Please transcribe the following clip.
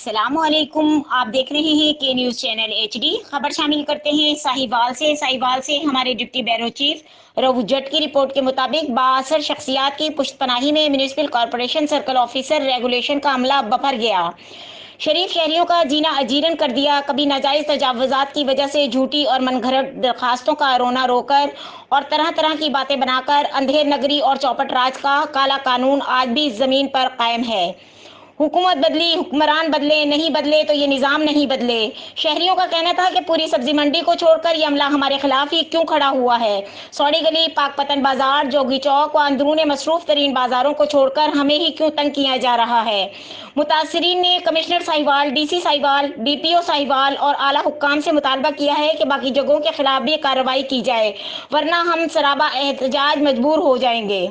السلام علیکم، آپ دیکھ رہے ہیں کے نیوز چینل HD۔ خبر شامل کرتے ہیں ساہیوال سے ہمارے ڈپٹی بیورو چیف رغو جٹ کی رپورٹ کے مطابق بااثر شخصیات کی پشت پناہی میں municipal corporation circle officer regulation کا عملہ بفر گیا۔ شریف شہریوں کا جینا اجیرن کر دیا۔ کبھی ناجائز تجاوزات کی وجہ سے جھوٹی اور من گھڑت درخواستوں کا رونا رو کر اور طرح طرح کی باتیں بنا کر اندھیر نگری اور چوپٹ راج کا کالا قانون آج بھی زمین پر قائم ہے۔ حکومت بدلی، حکمران بدلے، نہیں بدلے تو یہ نظام نہیں بدلے۔ شہریوں کا کہنا تھا کہ پوری سبزی منڈی کو چھوڑ کر یہ عملہ ہمارے خلاف ہی کیوں کھڑا ہوا ہے؟ سوڑی گلی، پاک پتن بازار، جوگی چوک و اندرون مصروف ترین بازاروں کو چھوڑ کر ہمیں ہی کیوں تنگ کیا جا رہا ہے؟ متاثرین نے commissioner Sahiwal, DC Sahiwal, DPO Sahiwal اور اعلیٰ حکام سے مطالبہ کیا ہے کہ باقی جگہوں کے خلاف بھی کارروائی کی جائے، ورنہ ہم سرابہ احتجاج مجبور ہو جائیں گے۔